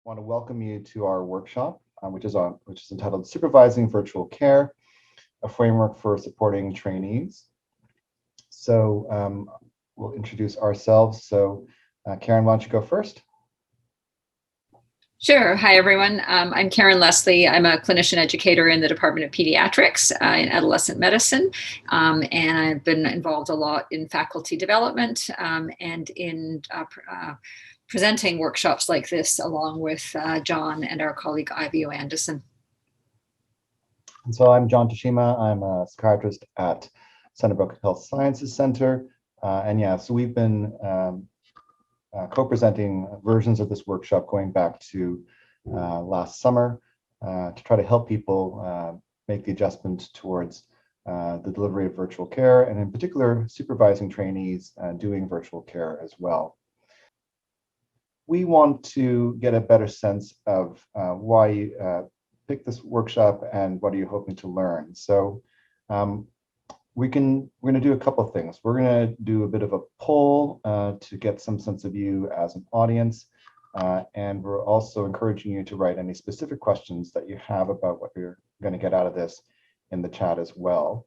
want to welcome you to our workshop, which is entitled Supervising Virtual Care, a framework for supporting trainees. So we'll introduce ourselves. So Karen, why don't you go first? Sure. Hi, everyone. I'm Karen Leslie. I'm a clinician educator in the Department of Pediatrics in adolescent medicine, and I've been involved a lot in faculty development and in presenting workshops like this along with John and our colleague Ivy Anderson. And so I'm John Teshima. I'm a psychiatrist at Centerbrook Health Sciences Center. So we've been co-presenting versions of this workshop going back to last summer to try to help people make the adjustment towards the delivery of virtual care, and in particular, supervising trainees doing virtual care as well. We want to get a better sense of why you picked this workshop and what are you hoping to learn. So we're going to do a couple of things. We're going to do a bit of a poll to get some sense of you as an audience. And we're also encouraging you to write any specific questions that you have about what you're going to get out of this in the chat as well.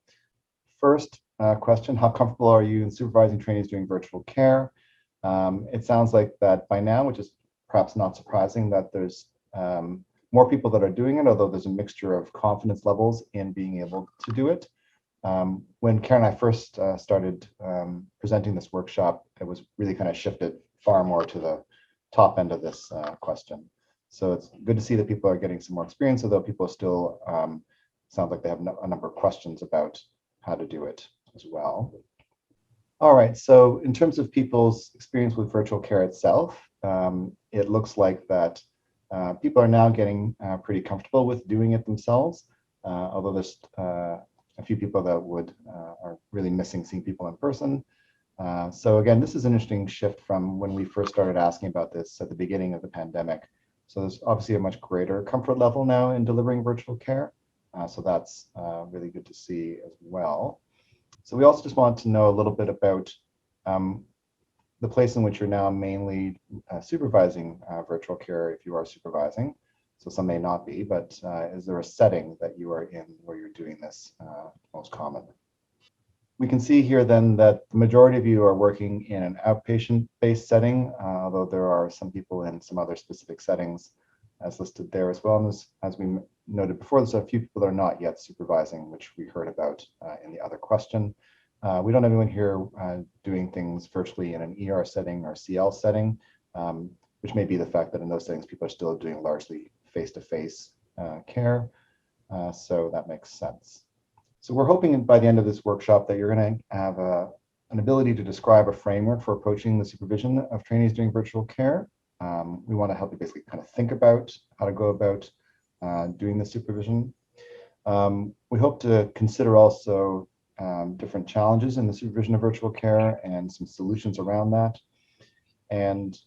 First question, how comfortable are you in supervising trainees doing virtual care? It sounds like that by now, which is perhaps not surprising, that there's more people that are doing it, although there's a mixture of confidence levels in being able to do it. When Karen and I first started presenting this workshop, it was really kind of shifted far more to the top end of this question. So it's good to see that people are getting some more experience, although people still sound like they have a number of questions about how to do it as well. All right, so in terms of people's experience with virtual care itself, it looks like that people are now getting pretty comfortable with doing it themselves, although there's a few people that are really missing seeing people in person. So again, this is an interesting shift from when we first started asking about this at the beginning of the pandemic. So there's obviously a much greater comfort level now in delivering virtual care. So that's really good to see as well. So we also just want to know a little bit about the place in which you're now mainly supervising virtual care, if you are supervising. So some may not be, but is there a setting that you are in where you're doing this most commonly? We can see here then that the majority of you are working in an outpatient-based setting, although there are some people in some other specific settings as listed there as well. And as we noted before, there's a few people that are not yet supervising, which we heard about in the other question. We don't have anyone here doing things virtually in an ER setting or CL setting, which may be the fact that in those settings, people are still doing largely face-to-face care. So that makes sense. So we're hoping by the end of this workshop that you're going to have an ability to describe a framework for approaching the supervision of trainees doing virtual care. We want to help you basically kind of think about how to go about doing the supervision. We hope to consider also different challenges in the supervision of virtual care and some solutions around that. And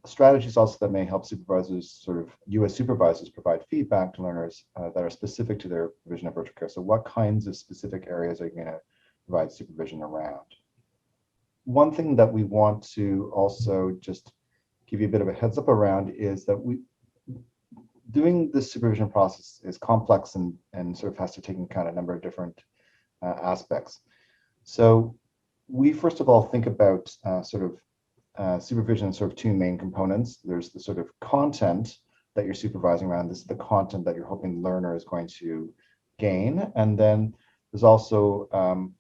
strategies also that may help supervisors, you as supervisors, provide feedback to learners that are specific to their provision of virtual care. So what kinds of specific areas are you going to provide supervision around? One thing that we want to also just give you a bit of a heads up around is that doing this supervision process is complex and sort of has to take into account a number of different aspects. So we first of all think about supervision in two main components. There's the sort of content that you're supervising around. This is the content that you're hoping the learner is going to gain. And then there's also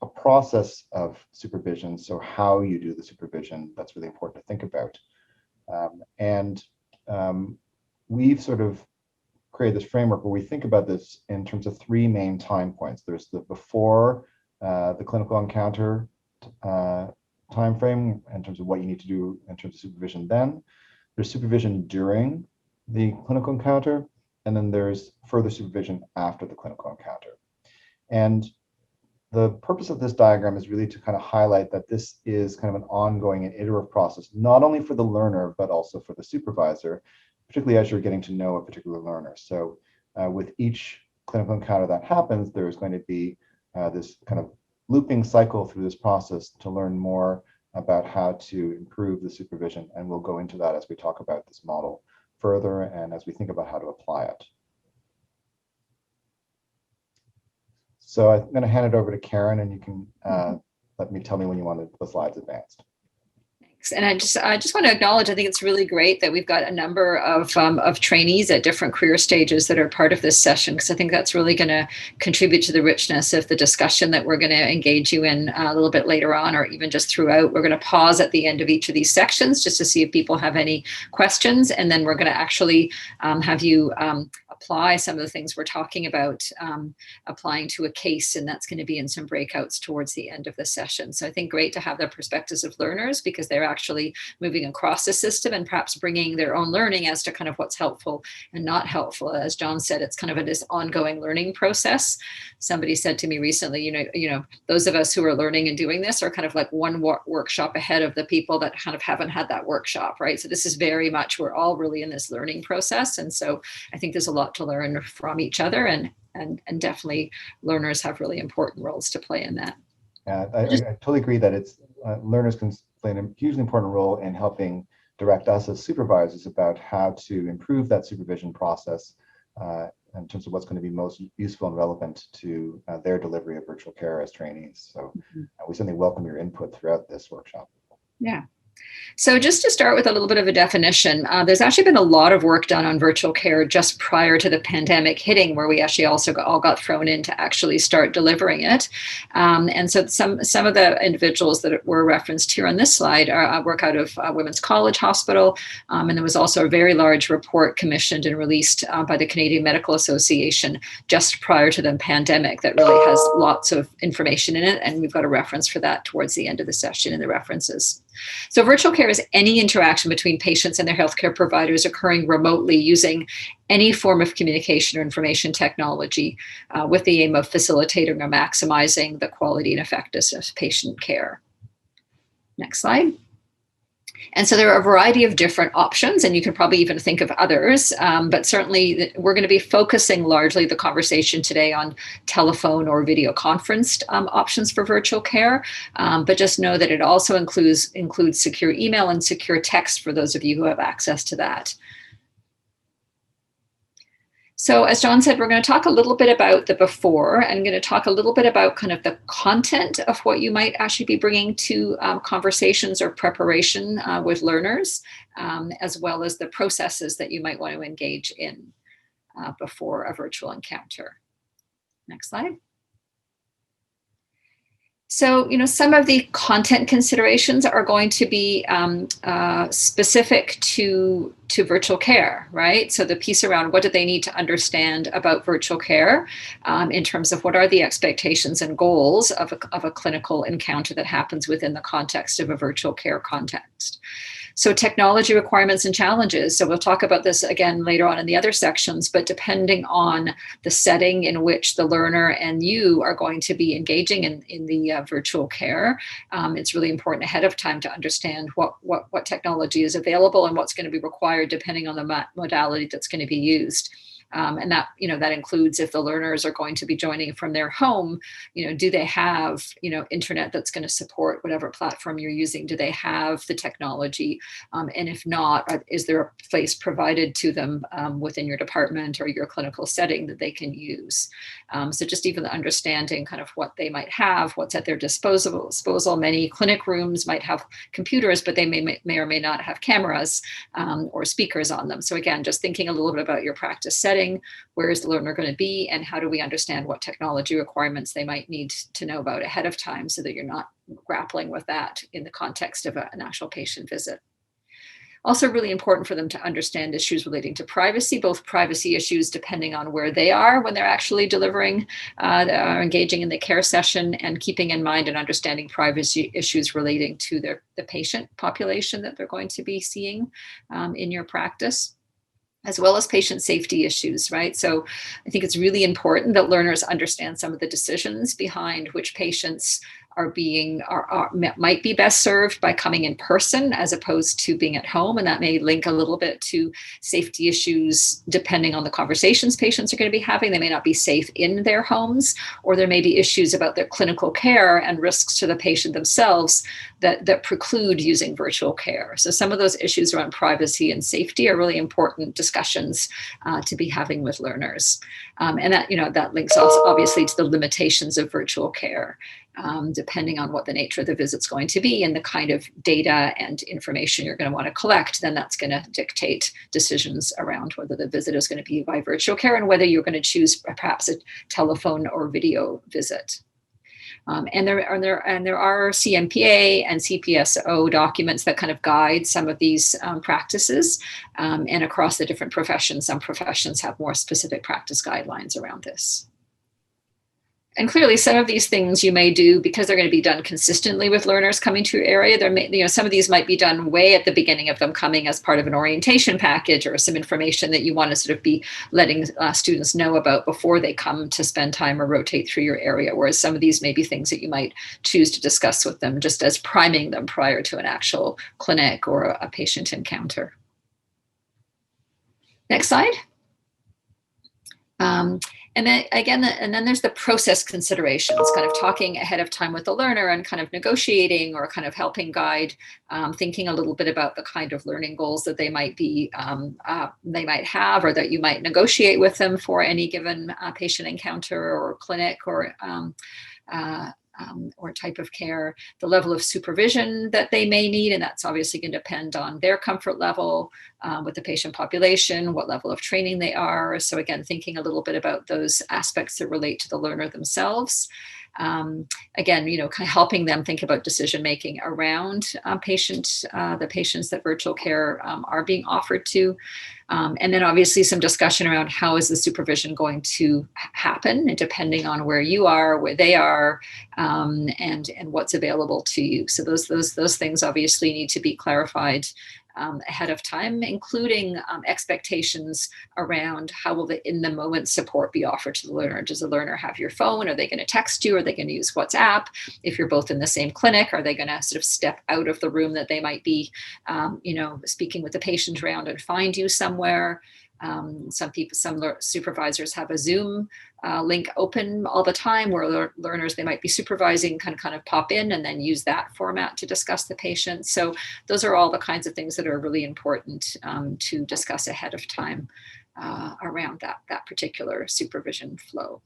a process of supervision. So how you do the supervision, that's really important to think about. We've sort of created this framework where we think about this in terms of three main time points. There's the before the clinical encounter time frame in terms of what you need to do in terms of supervision then. There's supervision during the clinical encounter, and then there's further supervision after the clinical encounter. And the purpose of this diagram is really to kind of highlight that this is kind of an ongoing and iterative process, not only for the learner, but also for the supervisor, particularly as you're getting to know a particular learner. So with each clinical encounter that happens, there's going to be this kind of looping cycle through this process to learn more about how to improve the supervision. And we'll go into that as we talk about this model further and as we think about how to apply it. So I'm going to hand it over to Karen, and you can tell me when you want the slides advanced. And I just want to acknowledge, I think it's really great that we've got a number of trainees at different career stages that are part of this session, because I think that's really going to contribute to the richness of the discussion that we're going to engage you in a little bit later on, or even just throughout. We're going to pause at the end of each of these sections just to see if people have any questions, and then we're going to actually have you apply some of the things we're talking about, applying to a case, and that's going to be in some breakouts towards the end of the session. So I think great to have the perspectives of learners, because they're actually moving across the system and perhaps bringing their own learning as to kind of what's helpful and not helpful. As John said, it's kind of this ongoing learning process. Somebody said to me recently, you know, those of us who are learning and doing this are kind of like one workshop ahead of the people that kind of haven't had that workshop, right? So this is very much, we're all really in this learning process. And so I think there's a lot to learn from each other, and definitely learners have really important roles to play in that. Yeah, I totally agree that it's learners can play a hugely important role in helping direct us as supervisors about how to improve that supervision process in terms of what's going to be most useful and relevant to their delivery of virtual care as trainees. So we certainly welcome your input throughout this workshop. Yeah. So just to start with a little bit of a definition, there's actually been a lot of work done on virtual care just prior to the pandemic hitting, where we actually also all got thrown in to actually start delivering it. And so some of the individuals that were referenced here on this slide work out of Women's College Hospital. And there was also a very large report commissioned and released by the Canadian Medical Association just prior to the pandemic that really has lots of information in it. And we've got a reference for that towards the end of the session in the references. So virtual care is any interaction between patients and their healthcare providers occurring remotely using any form of communication or information technology with the aim of facilitating or maximizing the quality and effectiveness of patient care. Next slide. And so there are a variety of different options, and you can probably even think of others, but certainly we're going to be focusing largely the conversation today on telephone or video conferenced options for virtual care, but just know that it also includes secure email and secure text for those of you who have access to that. So as John said, we're going to talk a little bit about the before, and going to talk a little bit about kind of the content of what you might actually be bringing to conversations or preparation with learners, as well as the processes that you might want to engage in before a virtual encounter. Next slide. So, some of the content considerations are going to be specific to virtual care, right? So the piece around what do they need to understand about virtual care in terms of what are the expectations and goals of a clinical encounter that happens within the context of a virtual care context. So technology requirements and challenges. So we'll talk about this again later on in the other sections, but depending on the setting in which the learner and you are going to be engaging in the virtual care, it's really important ahead of time to understand what technology is available and what's going to be required depending on the modality that's going to be used. And that, that includes if the learners are going to be joining from their home, do they have, internet that's going to support whatever platform you're using? Do they have the technology? And if not, is there a place provided to them within your department or your clinical setting that they can use? So just even the understanding kind of what they might have, what's at their disposal. Many clinic rooms might have computers, but they may or may not have cameras or speakers on them. So again, just thinking a little bit about your practice setting. Where is the learner going to be, and how do we understand what technology requirements they might need to know about ahead of time so that you're not grappling with that in the context of an actual patient visit. Also really important for them to understand issues relating to privacy, both privacy issues depending on where they are when they're actually delivering or engaging in the care session, and keeping in mind and understanding privacy issues relating to the patient population that they're going to be seeing in your practice, as well as patient safety issues, right? So I think it's really important that learners understand some of the decisions behind which patients might be best served by coming in person as opposed to being at home. And that may link a little bit to safety issues depending on the conversations patients are going to be having. They may not be safe in their homes, or there may be issues about their clinical care and risks to the patient themselves that preclude using virtual care. So some of those issues around privacy and safety are really important discussions to be having with learners. And that links also obviously to the limitations of virtual care. Depending on what the nature of the visit's going to be and the kind of data and information you're going to want to collect, then that's going to dictate decisions around whether the visit is going to be by virtual care and whether you're going to choose perhaps a telephone or video visit. And there are CMPA and CPSO documents that kind of guide some of these practices, and across the different professions, some professions have more specific practice guidelines around this. And clearly, some of these things you may do because they're going to be done consistently with learners coming to your area. Some of these might be done way at the beginning of them coming as part of an orientation package or some information that you want to sort of be letting students know about before they come to spend time or rotate through your area. Whereas some of these may be things that you might choose to discuss with them just as priming them prior to an actual clinic or a patient encounter. Next slide. And then there's the process considerations, kind of talking ahead of time with the learner and kind of negotiating or kind of helping guide, thinking a little bit about the kind of learning goals that they might have or that you might negotiate with them for any given patient encounter or clinic or type of care, the level of supervision that they may need, and that's obviously going to depend on their comfort level with the patient population, what level of training they are. So again, thinking a little bit about those aspects that relate to the learner themselves. Again, kind of helping them think about decision making around the patients that virtual care are being offered to. And then obviously some discussion around how is the supervision going to happen, and depending on where you are, where they are, and what's available to you. So those things obviously need to be clarified ahead of time, including expectations around how will the in the moment support be offered to the learner. Does the learner have your phone? Are they going to text you? Are they going to use WhatsApp? If you're both in the same clinic, are they going to sort of step out of the room that they might be, speaking with the patient around and find you somewhere? Some supervisors have a Zoom link open all the time where learners they might be supervising kind of pop in and then use that format to discuss the patient. So those are all the kinds of things that are really important to discuss ahead of time around that particular supervision flow.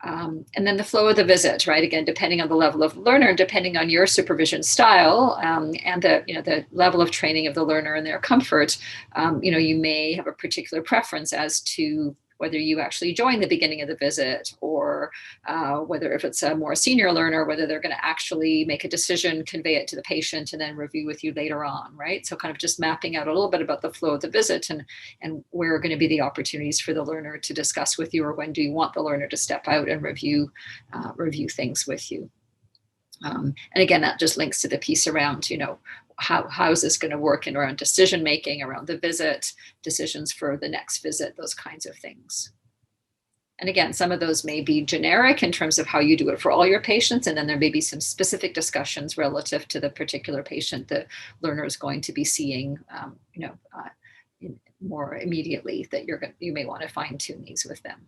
And then the flow of the visit, right? Again, depending on the level of learner, depending on your supervision style, and the level of training of the learner and their comfort, you may have a particular preference as to whether you actually join the beginning of the visit, or whether if it's a more senior learner, whether they're going to actually make a decision, convey it to the patient, and then review with you later on, right? So kind of just mapping out a little bit about the flow of the visit and where are going to be the opportunities for the learner to discuss with you, or when do you want the learner to step out and review things with you. And again, that just links to the piece around, how is this going to work in around decision making around the visit, decisions for the next visit, those kinds of things. And again, some of those may be generic in terms of how you do it for all your patients, and then there may be some specific discussions relative to the particular patient the learner is going to be seeing, more immediately, that you may want to fine tune these with them.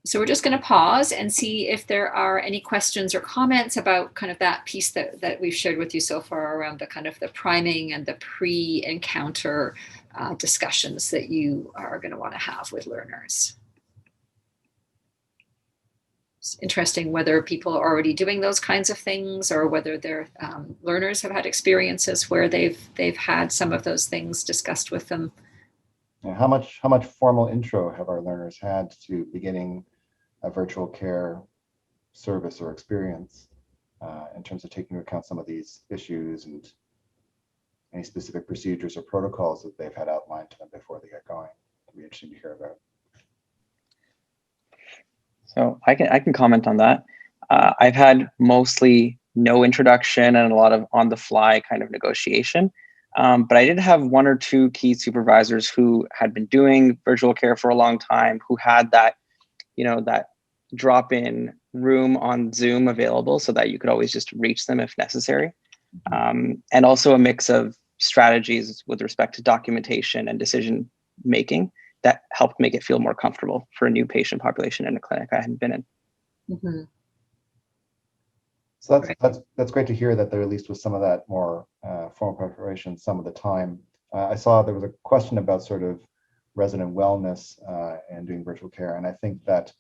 So we're just going to pause and see if there are any questions or comments about kind of that piece that we've shared with you so far around the kind of the priming and the pre-encounter discussions that you are going to want to have with learners. It's interesting whether people are already doing those kinds of things, or whether their learners have had experiences where they've had some of those things discussed with them. And how much formal intro have our learners had to beginning a virtual care service or experience in terms of taking into account some of these issues and any specific procedures or protocols that they've had outlined to them before they get going? It'd be interesting to hear about. So I can comment on that. I've had mostly no introduction and a lot of on-the-fly kind of negotiation. But I did have one or two key supervisors who had been doing virtual care for a long time, who had that that drop-in room on Zoom available so that you could always just reach them if necessary. And also a mix of strategies with respect to documentation and decision making that helped make it feel more comfortable for a new patient population in a clinic I hadn't been in. Mm-hmm. So that's great to hear that there at least was some of that more formal preparation some of the time. I saw there was a question about sort of resident wellness and doing virtual care, and I think that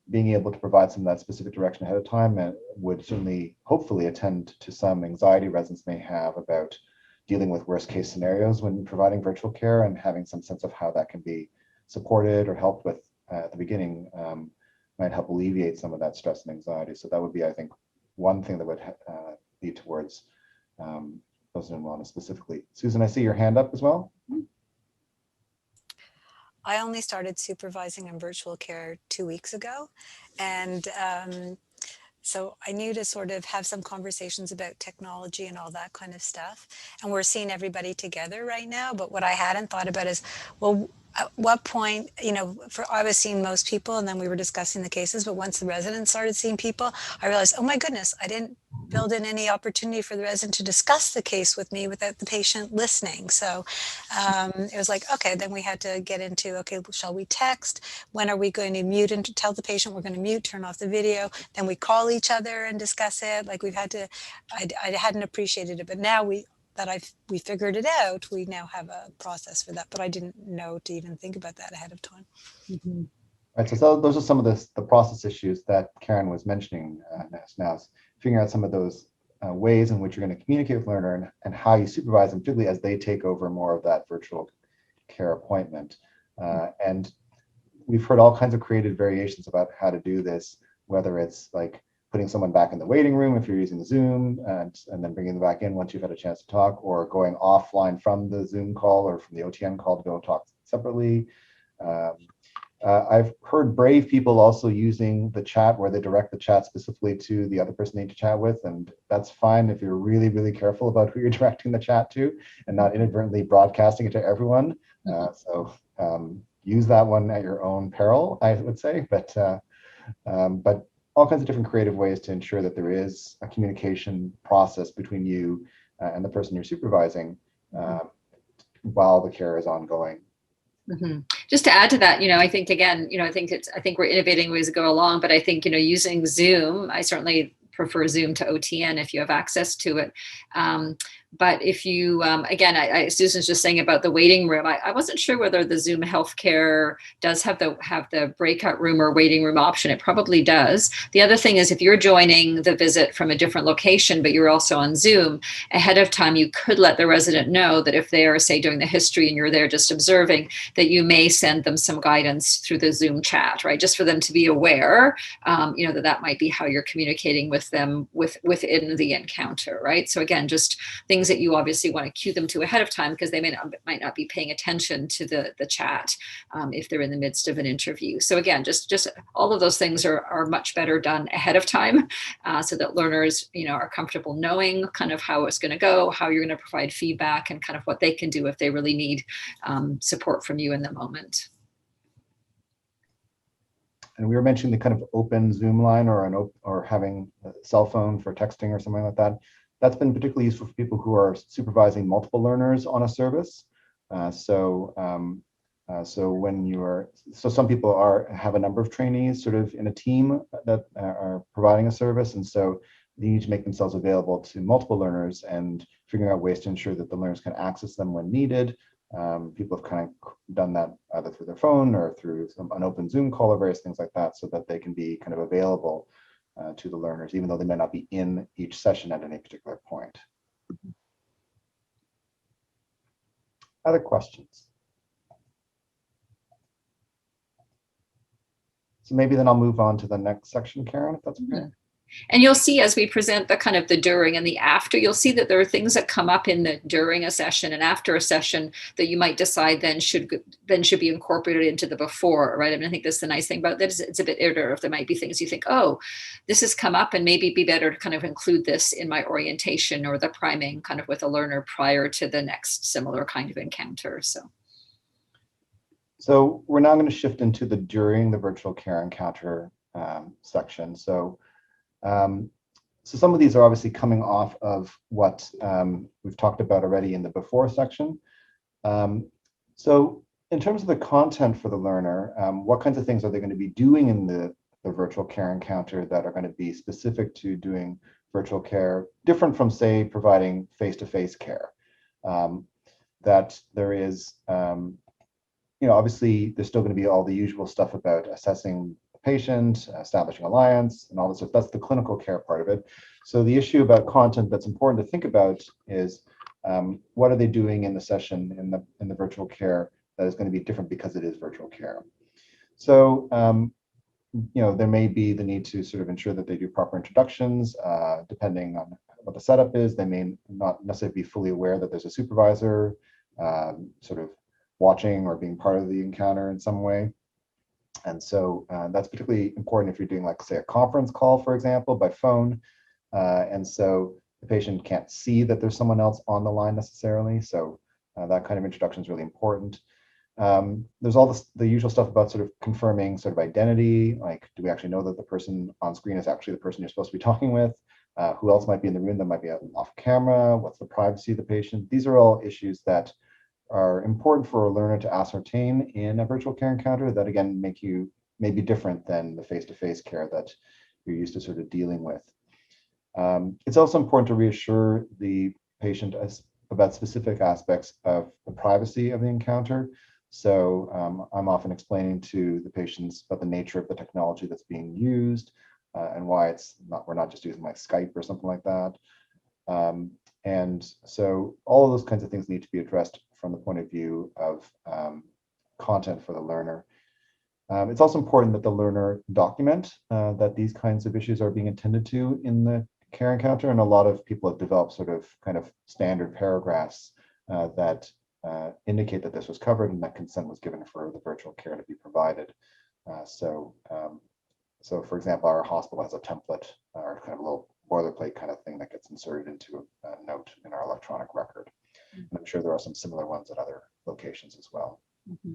being able to provide some of that specific direction ahead of time would certainly, hopefully, attend to some anxiety residents may have about dealing with worst case scenarios when providing virtual care, and having some sense of how that can be supported or helped with at the beginning might help alleviate some of that stress and anxiety. So that would be, I think, one thing that would lead towards resident wellness specifically. Susan, I see your hand up as well. I only started supervising in virtual care 2 weeks ago. And so I knew to sort of have some conversations about technology and all that kind of stuff. And we're seeing everybody together right now. But what I hadn't thought about is, well, at what point, I was seeing most people and then we were discussing the cases. But once the residents started seeing people, I realized, oh my goodness, I didn't build in any opportunity for the resident to discuss the case with me without the patient listening. So it was like, okay, then we had to get into, okay, shall we text? When are we going to mute and tell the patient we're going to mute, turn off the video? Then we call each other and discuss it. Like we've had to, I hadn't appreciated it, but now we figured it out, we now have a process for that, but I didn't know to even think about that ahead of time. Mm-hmm. Right, so those are some of the process issues that Karen was mentioning now, figuring out some of those ways in which you're going to communicate with learner and how you supervise them, particularly as they take over more of that virtual care appointment. And we've heard all kinds of creative variations about how to do this, whether it's like putting someone back in the waiting room if you're using Zoom and then bringing them back in once you've had a chance to talk, or going offline from the Zoom call or from the OTN call to go talk separately. I've heard brave people also using the chat where they direct the chat specifically to the other person they need to chat with, and that's fine if you're really, really careful about who you're directing the chat to and not inadvertently broadcasting it to everyone. So use that one at your own peril, I would say, but all kinds of different creative ways to ensure that there is a communication process between you and the person you're supervising while the care is ongoing. Mm-hmm. Just to add to that, I think again, I think we're innovating ways to go along, but I think, using Zoom, I certainly prefer Zoom to OTN if you have access to it. But if you, again, Susan's just saying about the waiting room. I wasn't sure whether the Zoom healthcare does have the breakout room or waiting room option. It probably does. The other thing is if you're joining the visit from a different location, but you're also on Zoom, ahead of time, you could let the resident know that if they are, say, doing the history and you're there just observing, that you may send them some guidance through the Zoom chat, right? Just for them to be aware, that might be how you're communicating with them within the encounter, right? So again, just things that you obviously want to cue them to ahead of time, because they might not be paying attention to the chat if they're in the midst of an interview. So again, just all of those things are much better done ahead of time, so that learners are comfortable knowing kind of how it's going to go, how you're going to provide feedback, and kind of what they can do if they really need support from you in the moment. And we were mentioning the kind of open Zoom line or having a cell phone for texting or something like that. That's been particularly useful for people who are supervising multiple learners on a service. So some people have a number of trainees sort of in a team that are providing a service, and so they need to make themselves available to multiple learners and figuring out ways to ensure that the learners can access them when needed. People have kind of done that either through their phone or through an open Zoom call or various things like that, so that they can be kind of available to the learners, even though they may not be in each session at any particular point. Other questions? So maybe then I'll move on to the next section, Karen, if that's okay. And you'll see as we present the kind of the during and the after, you'll see that there are things that come up in the during a session and after a session that you might decide then should be incorporated into the before, right? I mean, I think that's the nice thing about this. It's a bit iterative. There might be things you think, oh, this has come up and maybe it'd be better to kind of include this in my orientation or the priming kind of with a learner prior to the next similar kind of encounter. So So we're now going to shift into the during the virtual care encounter section. So some of these are obviously coming off of what we've talked about already in the before section. So in terms of the content for the learner, what kinds of things are they going to be doing in the virtual care encounter that are going to be specific to doing virtual care, different from, say, providing face-to-face care? That there is, obviously there's still going to be all the usual stuff about assessing the patient, establishing alliance, and all this stuff. That's the clinical care part of it. So the issue about content that's important to think about is what are they doing in the session in the virtual care that is going to be different because it is virtual care. So there may be the need to sort of ensure that they do proper introductions, depending on what the setup is. They may not necessarily be fully aware that there's a supervisor sort of watching or being part of the encounter in some way. And so that's particularly important if you're doing, like, say, a conference call, for example, by phone. And so the patient can't see that there's someone else on the line necessarily. So that kind of introduction is really important. There's all the usual stuff about sort of confirming sort of identity, like, do we actually know that the person on screen is actually the person you're supposed to be talking with? Who else might be in the room that might be off camera? What's the privacy of the patient? These are all issues that are important for a learner to ascertain in a virtual care encounter that, again, may be different than the face-to-face care that you're used to sort of dealing with. It's also important to reassure the patient about specific aspects of the privacy of the encounter. So I'm often explaining to the patients about the nature of the technology that's being used and why we're not just using like Skype or something like that. And so all of those kinds of things need to be addressed from the point of view of content for the learner. It's also important that the learner document that these kinds of issues are being attended to in the care encounter, and a lot of people have developed sort of kind of standard paragraphs that indicate that this was covered and that consent was given for the virtual care to be provided. So for example, our hospital has a template or kind of a little boilerplate kind of thing that gets inserted into a note in our electronic record. And I'm sure there are some similar ones at other locations as well. Mm-hmm.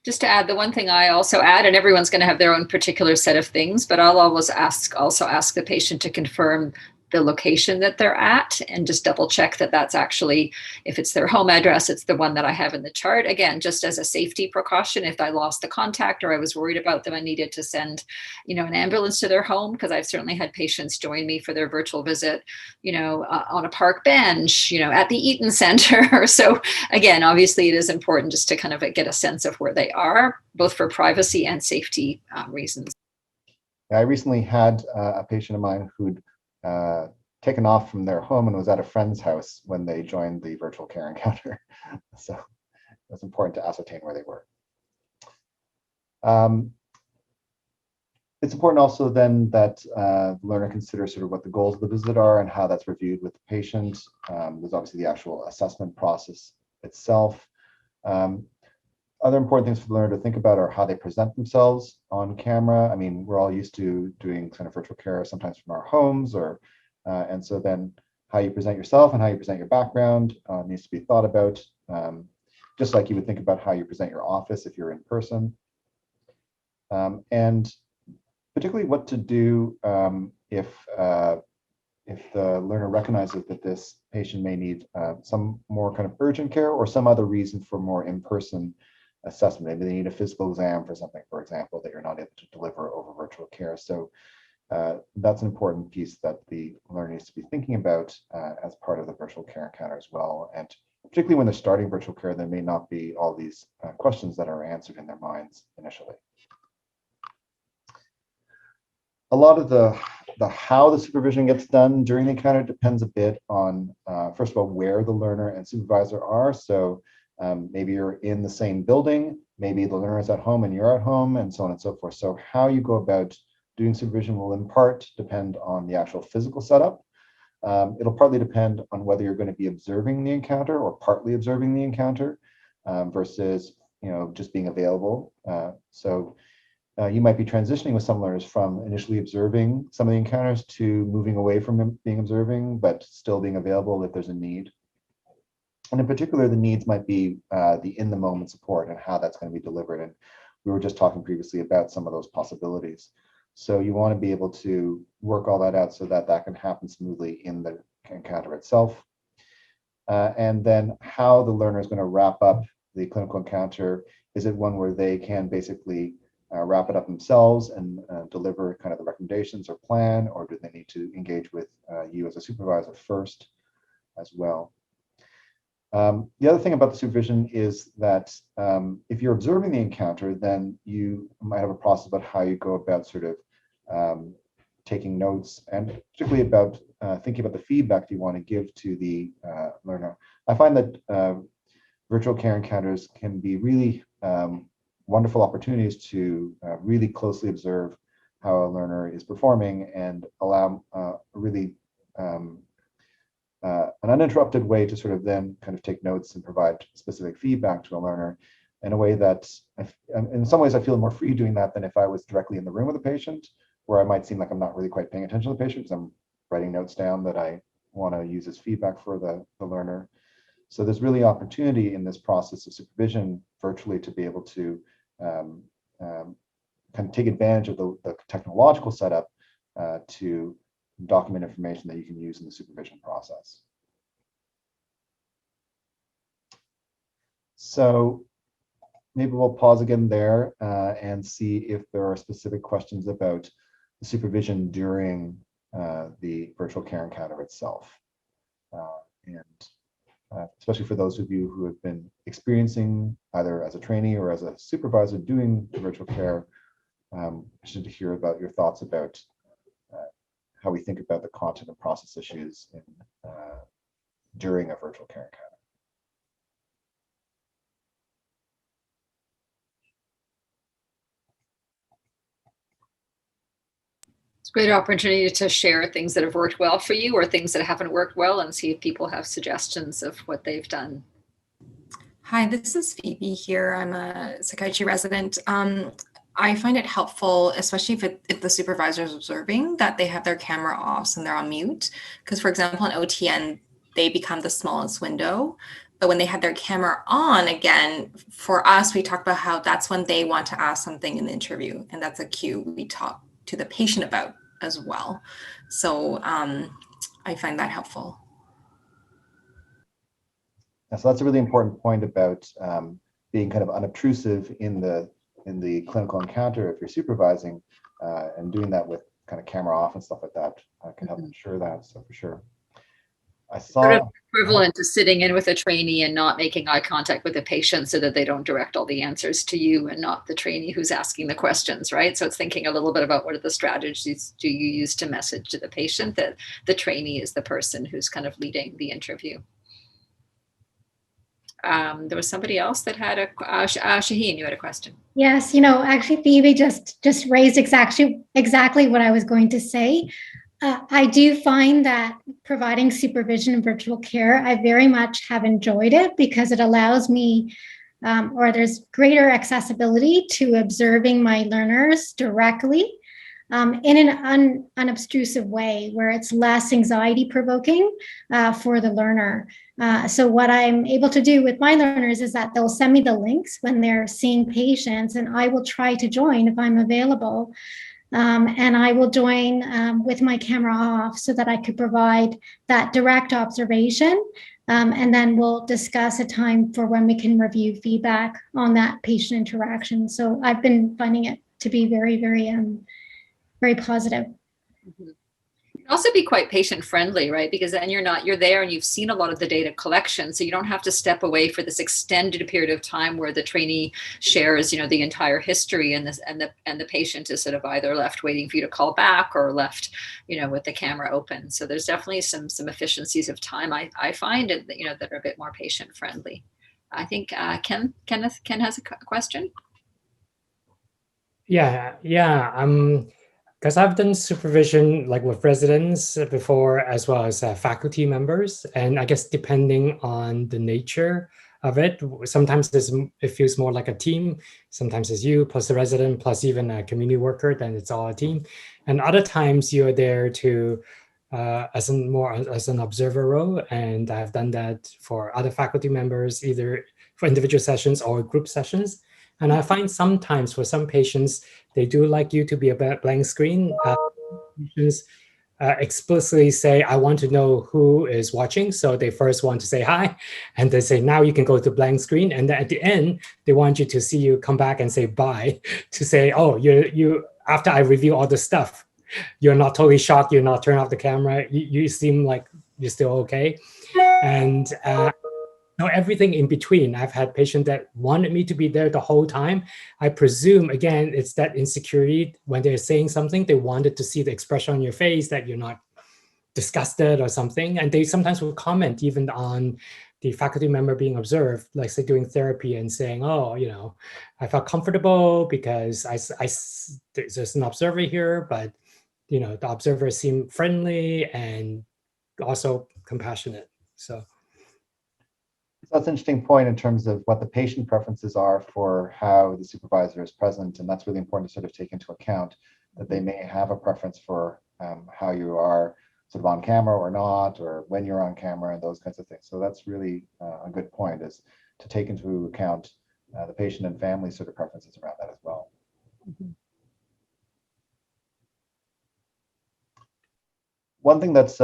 Just to add, the one thing I also add, and everyone's going to have their own particular set of things, but I'll always also ask the patient to confirm the location that they're at and just double check that that's actually, if it's their home address, it's the one that I have in the chart. Again, just as a safety precaution, if I lost the contact or I was worried about them, I needed to send, an ambulance to their home, because I've certainly had patients join me for their virtual visit, on a park bench, at the Eaton Center. So again, obviously it is important just to kind of get a sense of where they are, both for privacy and safety reasons. I recently had a patient of mine who'd taken off from their home and was at a friend's house when they joined the virtual care encounter. So it's important to ascertain where they were. It's important also then that the learner considers sort of what the goals of the visit are and how that's reviewed with the patient. There's obviously the actual assessment process itself. Other important things for the learner to think about are how they present themselves on camera. I mean, we're all used to doing kind of virtual care sometimes from our homes, and so then how you present yourself and how you present your background needs to be thought about, just like you would think about how you present your office if you're in person. And particularly what to do if the learner recognizes that this patient may need some more kind of urgent care or some other reason for more in-person assessment. Maybe they need a physical exam for something, for example, that you're not able to deliver over virtual care. So that's an important piece that the learner needs to be thinking about as part of the virtual care encounter as well. And particularly when they're starting virtual care, there may not be all these questions that are answered in their minds initially. A lot of the how the supervision gets done during the encounter depends a bit on, first of all, where the learner and supervisor are. So maybe you're in the same building, maybe the learner is at home and you're at home, and so on and so forth. So how you go about doing supervision will in part depend on the actual physical setup. It'll partly depend on whether you're going to be observing the encounter or partly observing the encounter versus just being available. So you might be transitioning with some learners from initially observing some of the encounters to moving away from being observing, but still being available if there's a need. And in particular, the needs might be the in-the-moment support and how that's going to be delivered. And we were just talking previously about some of those possibilities. So you want to be able to work all that out so that that can happen smoothly in the encounter itself. And then how the learner is going to wrap up the clinical encounter. Is it one where they can basically wrap it up themselves and deliver kind of the recommendations or plan, or do they need to engage with you as a supervisor first as well? The other thing about the supervision is that if you're observing the encounter, then you might have a process about how you go about sort of taking notes, and particularly about thinking about the feedback you want to give to the learner. I find that virtual care encounters can be really wonderful opportunities to really closely observe how a learner is performing and allow really an uninterrupted way to sort of then kind of take notes and provide specific feedback to a learner in a way that, in some ways, I feel more free doing that than if I was directly in the room with a patient, where I might seem like I'm not really quite paying attention to the patient because I'm writing notes down that I want to use as feedback for the learner. So there's really opportunity in this process of supervision virtually to be able to kind of take advantage of the technological setup to document information that you can use in the supervision process. So maybe we'll pause again there and see if there are specific questions about the supervision during the virtual care encounter itself. Especially for those of you who have been experiencing either as a trainee or as a supervisor doing the virtual care, interested to hear about your thoughts about how we think about the content and process issues during a virtual care encounter. It's a great opportunity to share things that have worked well for you or things that haven't worked well, and see if people have suggestions of what they've done. Hi, this is Phoebe here. I'm a psychiatry resident. I find it helpful, especially if the supervisor is observing, that they have their camera off and they're on mute. Because, for example, in OTN, they become the smallest window. But when they have their camera on, again, for us, we talk about how that's when they want to ask something in the interview. And that's a cue we talk to the patient about as well. So I find that helpful. So that's a really important point about being kind of unobtrusive in the clinical encounter if you're supervising, and doing that with kind of camera off and stuff like that can help ensure that. So for sure. I saw sort of equivalent to sitting in with a trainee and not making eye contact with the patient so that they don't direct all the answers to you and not the trainee who's asking the questions, right? So it's thinking a little bit about what are the strategies do you use to message to the patient that the trainee is the person who's kind of leading the interview. There was somebody else that had a Shaheen, you had a question. Yes, actually Phoebe just raised exactly what I was going to say. I do find that providing supervision in virtual care, I very much have enjoyed it because it allows me, or there's greater accessibility to observing my learners directly in an unobtrusive way where it's less anxiety provoking for the learner. So what I'm able to do with my learners is that they'll send me the links when they're seeing patients, and I will try to join if I'm available. And I will join with my camera off so that I could provide that direct observation. And then we'll discuss a time for when we can review feedback on that patient interaction. So I've been finding it to be very, very, very positive. Mm-hmm. It can also be quite patient friendly, right? Because then you're there and you've seen a lot of the data collection, so you don't have to step away for this extended period of time where the trainee shares, the entire history, and the patient is sort of either left waiting for you to call back or left, with the camera open. So there's definitely some efficiencies of time I find that that are a bit more patient friendly. I think Ken has a question. Yeah. Because I've done supervision like with residents before, as well as faculty members. And I guess depending on the nature of it, sometimes it feels more like a team. Sometimes it's you plus the resident plus even a community worker, then it's all a team. And other times you're there to as an observer role, and I've done that for other faculty members, either for individual sessions or group sessions. And I find sometimes for some patients, they do like you to be a blank screen. Patients explicitly say, I want to know who is watching. So they first want to say hi, and they say, now you can go to blank screen. And then at the end, they want you to see you come back and say bye, to say, oh, you after I review all the stuff, you're not totally shocked, you're not turning off the camera, you seem like you're still okay. And everything in between. I've had patients that wanted me to be there the whole time. I presume, again, it's that insecurity when they're saying something, they wanted to see the expression on your face that you're not disgusted or something. And they sometimes will comment even on the faculty member being observed, like say doing therapy and saying, oh, I felt comfortable because there's an observer here, but the observer seemed friendly and also compassionate. So that's an interesting point in terms of what the patient preferences are for how the supervisor is present. And that's really important to sort of take into account, that they may have a preference for how you are sort of on camera or not, or when you're on camera and those kinds of things. So that's really a good point, is to take into account the patient and family sort of preferences around that as well. Mm-hmm. One thing that's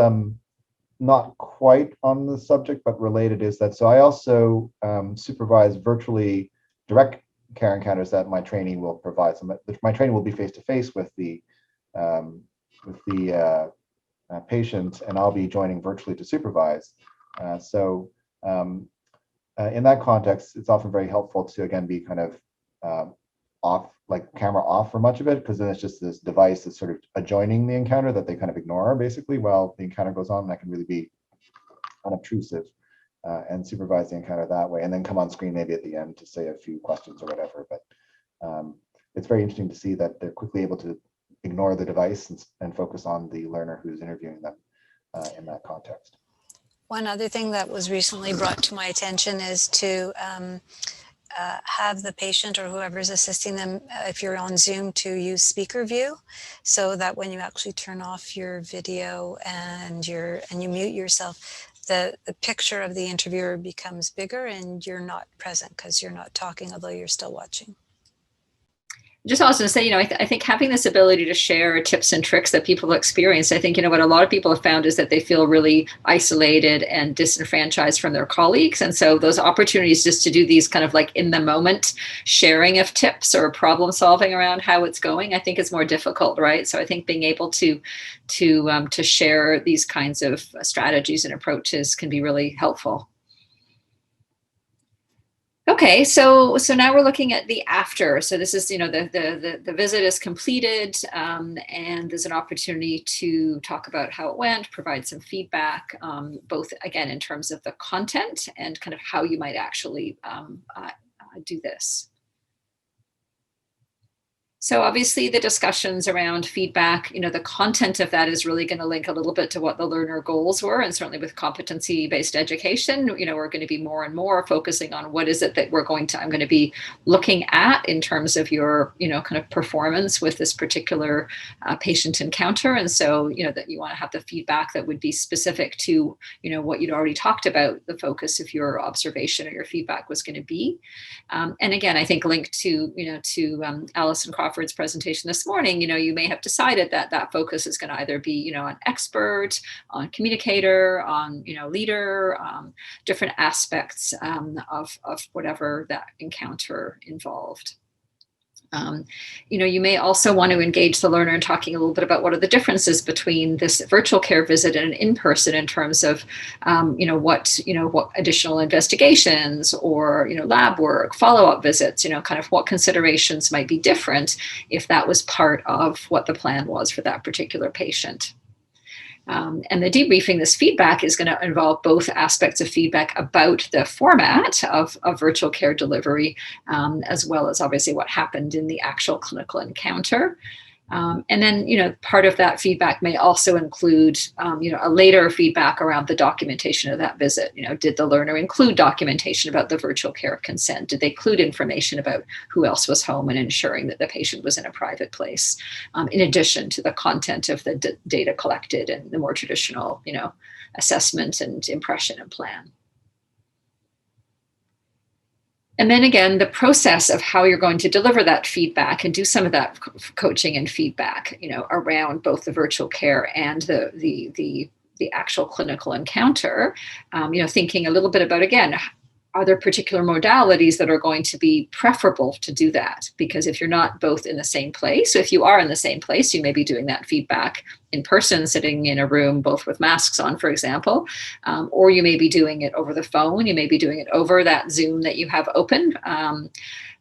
not quite on the subject, but related, is that, so I also supervise virtually direct care encounters that my training will provide. So my training will be face-to-face with the patient, and I'll be joining virtually to supervise. In that context, it's often very helpful to, again, be kind of off, like camera off for much of it, because then it's just this device that's sort of adjoining the encounter that they kind of ignore basically while the encounter goes on. And that can really be unobtrusive, and supervise the encounter that way, and then come on screen maybe at the end to say a few questions or whatever. But it's very interesting to see that they're quickly able to ignore the device and focus on the learner who's interviewing them in that context. One other thing that was recently brought to my attention is to have the patient or whoever's assisting them, if you're on Zoom, to use speaker view, so that when you actually turn off your video and you mute yourself, the picture of the interviewer becomes bigger and you're not present because you're not talking, although you're still watching. Just also to say, I think having this ability to share tips and tricks that people experience, I think, what a lot of people have found is that they feel really isolated and disenfranchised from their colleagues. And so those opportunities just to do these kind of like in the moment sharing of tips or problem solving around how it's going, I think is more difficult, right? So I think being able to share these kinds of strategies and approaches can be really helpful. Okay, so now we're looking at the after. So this is, the visit is completed, and there's an opportunity to talk about how it went, provide some feedback, both again in terms of the content and kind of how you might actually do this. So obviously the discussions around feedback, the content of that is really going to link a little bit to what the learner goals were. And certainly with competency-based education, we're going to be more and more focusing on what is it that I'm going to be looking at in terms of your, kind of performance with this particular patient encounter. And so, that you want to have the feedback that would be specific to, what you'd already talked about, the focus of your observation or your feedback was going to be. And again, I think linked to, Alison Crawford's presentation this morning, you may have decided that focus is going to either be, on expert, on communicator, on, leader, different aspects of whatever that encounter involved. You may also want to engage the learner in talking a little bit about what are the differences between this virtual care visit and an in-person in terms of, what additional investigations or, lab work, follow-up visits, kind of what considerations might be different if that was part of what the plan was for that particular patient. And the debriefing, this feedback, is going to involve both aspects of feedback about the format of virtual care delivery, as well as obviously what happened in the actual clinical encounter. And then, part of that feedback may also include, a later feedback around the documentation of that visit. Did the learner include documentation about the virtual care consent? Did they include information about who else was home and ensuring that the patient was in a private place, in addition to the content of the data collected and the more traditional, assessment and impression and plan? And then again, the process of how you're going to deliver that feedback and do some of that coaching and feedback, around both the virtual care and the actual clinical encounter. Thinking a little bit about, again, are there particular modalities that are going to be preferable to do that? Because if you're not both in the same place, so if you are in the same place, you may be doing that feedback in person, sitting in a room, both with masks on, for example, or you may be doing it over the phone. You may be doing it over that Zoom that you have open.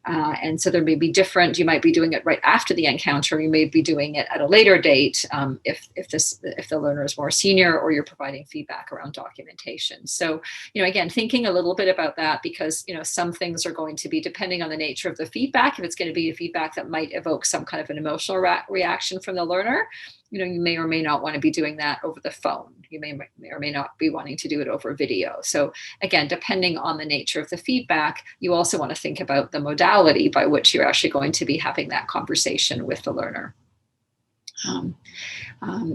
And so there may be different, you might be doing it right after the encounter. You may be doing it at a later date if the learner is more senior, or you're providing feedback around documentation. So, again, thinking a little bit about that, because, some things are going to be, depending on the nature of the feedback, if it's going to be a feedback that might evoke some kind of an emotional reaction from the learner, you may or may not want to be doing that over the phone. You may or may not be wanting to do it over video. So again, depending on the nature of the feedback, you also want to think about the modality by which you're actually going to be having that conversation with the learner.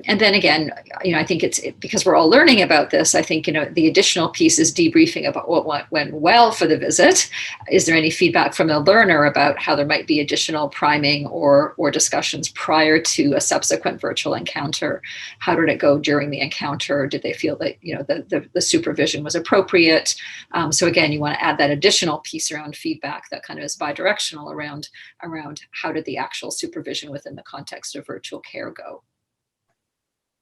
And then again, I think it's because we're all learning about this. I think, the additional piece is debriefing about what went well for the visit. Is there any feedback from the learner about how there might be additional priming or discussions prior to a subsequent virtual encounter? How did it go during the encounter? Did they feel that, the supervision was appropriate? So again, you want to add that additional piece around feedback that kind of is bidirectional around how did the actual supervision within the context of virtual care go?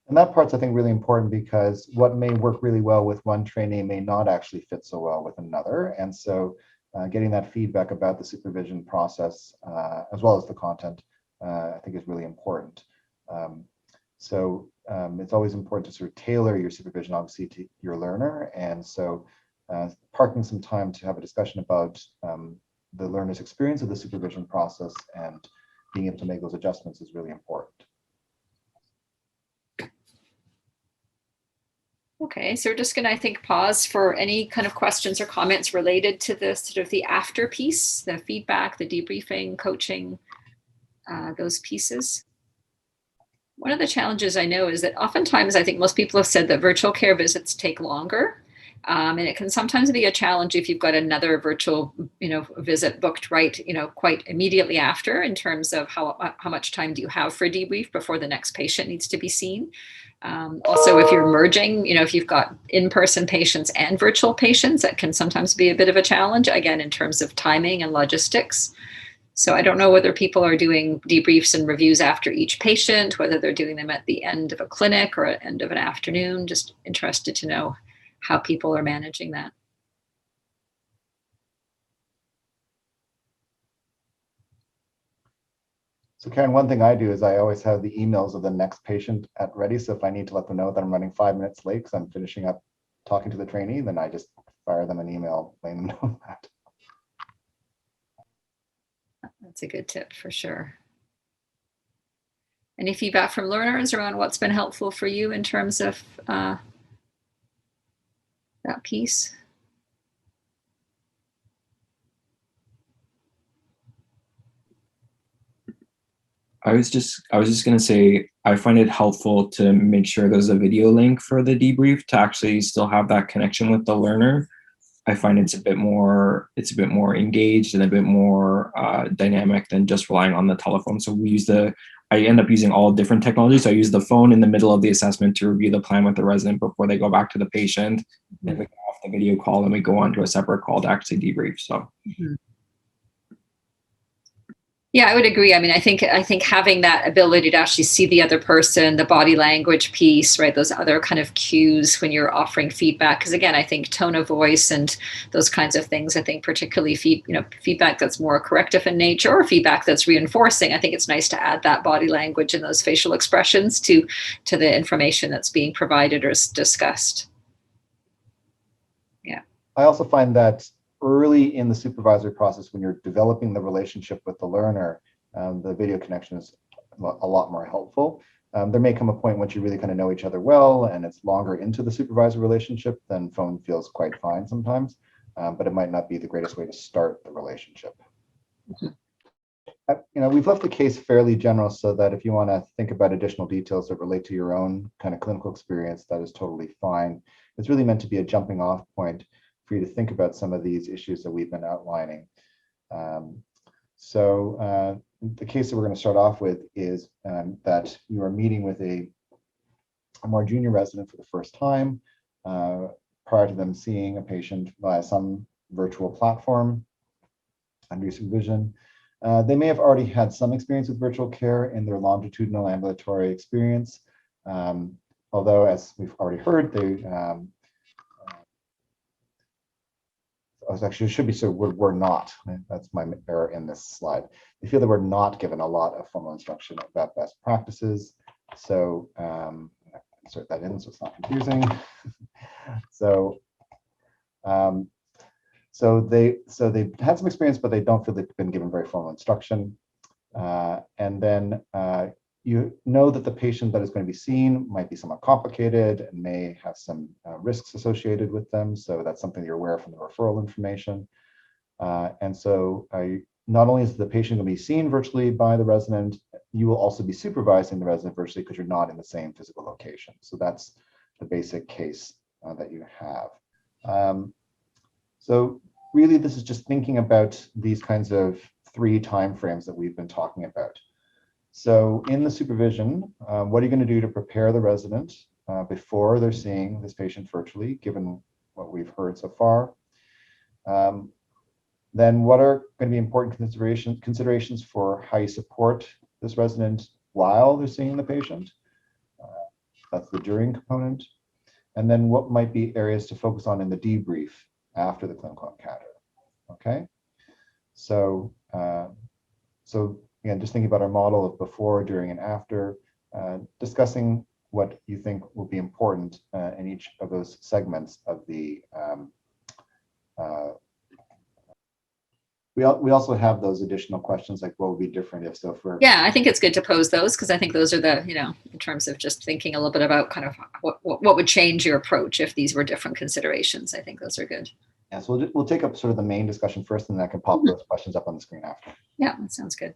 And that part's, I think, really important, because what may work really well with one trainee may not actually fit so well with another. And so getting that feedback about the supervision process, as well as the content, I think is really important. So it's always important to sort of tailor your supervision, obviously, to your learner. And so parking some time to have a discussion about the learner's experience of the supervision process and being able to make those adjustments is really important. Okay, so we're just going to, I think, pause for any kind of questions or comments related to the sort of the after piece, the feedback, the debriefing, coaching, those pieces. One of the challenges I know is that oftentimes I think most people have said that virtual care visits take longer. And it can sometimes be a challenge if you've got another virtual, visit booked right, quite immediately after, in terms of how much time do you have for a debrief before the next patient needs to be seen. Also, if you're merging, if you've got in-person patients and virtual patients, that can sometimes be a bit of a challenge, again, in terms of timing and logistics. So I don't know whether people are doing debriefs and reviews after each patient, whether they're doing them at the end of a clinic or at the end of an afternoon. Just interested to know how people are managing that. So Karen, one thing I do is I always have the emails of the next patient at ready. So if I need to let them know that I'm running 5 minutes late because I'm finishing up talking to the trainee, then I just fire them an email letting them know that. That's a good tip for sure. Any feedback from learners around what's been helpful for you in terms of that piece? I was just going to say, I find it helpful to make sure there's a video link for the debrief to actually still have that connection with the learner. I find it's a bit more engaged and a bit more dynamic than just relying on the telephone. So I end up using all different technologies. So I use the phone in the middle of the assessment to review the plan with the resident before they go back to the patient. Mm-hmm. Then we go off the video call and we go on to a separate call to actually debrief. So. Mm-hmm. Yeah, I would agree. I mean, I think having that ability to actually see the other person, the body language piece, right? Those other kind of cues when you're offering feedback. Because again, I think tone of voice and those kinds of things, I think particularly feedback that's more corrective in nature or feedback that's reinforcing. I think it's nice to add that body language and those facial expressions to the information that's being provided or discussed. Yeah. I also find that early in the supervisory process, when you're developing the relationship with the learner, the video connection is a lot more helpful. There may come a point once you really kind of know each other well and it's longer into the supervisor relationship, then phone feels quite fine sometimes, but it might not be the greatest way to start the relationship. We've left the case fairly general so that if you want to think about additional details that relate to your own kind of clinical experience, that is totally fine. It's really meant to be a jumping off point for you to think about some of these issues that we've been outlining. The case that we're going to start off with is that you are meeting with a more junior resident for the first time prior to them seeing a patient via some virtual platform under supervision. They may have already had some experience with virtual care in their longitudinal ambulatory experience, although, as we've already heard, they actually, it should be so we're not. That's my error in this slide. They feel that we're not given a lot of formal instruction about best practices. So insert that in so it's not confusing. So they've had some experience, but they don't feel they've been given very formal instruction. And then you know that the patient that is going to be seen might be somewhat complicated and may have some risks associated with them. So that's something you're aware from the referral information. And so not only is the patient going to be seen virtually by the resident, you will also be supervising the resident virtually because you're not in the same physical location. So that's the basic case that you have. So really, this is just thinking about these kinds of 3 timeframes that we've been talking about. So in the supervision, what are you going to do to prepare the resident before they're seeing this patient virtually, given what we've heard so far? Then what are going to be important considerations for how you support this resident while they're seeing the patient? That's the during component. And then what might be areas to focus on in the debrief after the clinical encounter? Okay, so again, just thinking about our model of before, during, and after, discussing what you think will be important in each of those segments of the. We also have those additional questions like what would be different if so for. Yeah, I think it's good to pose those because I think those are the, in terms of just thinking a little bit about kind of what would change your approach if these were different considerations. I think those are good. Yeah, so we'll take up sort of the main discussion first, and then I can pop those questions up on the screen after. Yeah, that sounds good.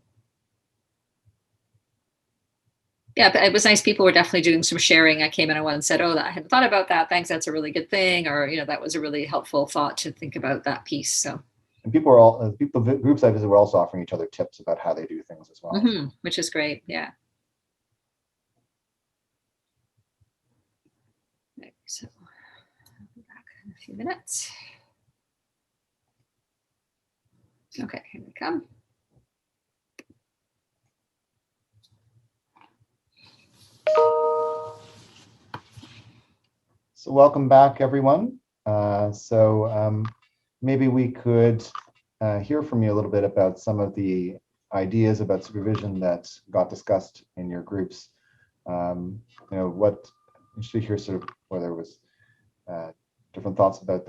Yeah, but it was nice. People were definitely doing some sharing. I came in and one said, "Oh, I hadn't thought about that. Thanks, that's a really good thing," or that was a really helpful thought to think about that piece. So. And people are all groups I visit were also offering each other tips about how they do things as well, which is great. Yeah. Okay, so I'll be back in a few minutes. Okay, here we come. So welcome back, everyone. Maybe we could hear from you a little bit about some of the ideas about supervision that got discussed in your groups. What you should hear sort of whether it was different thoughts about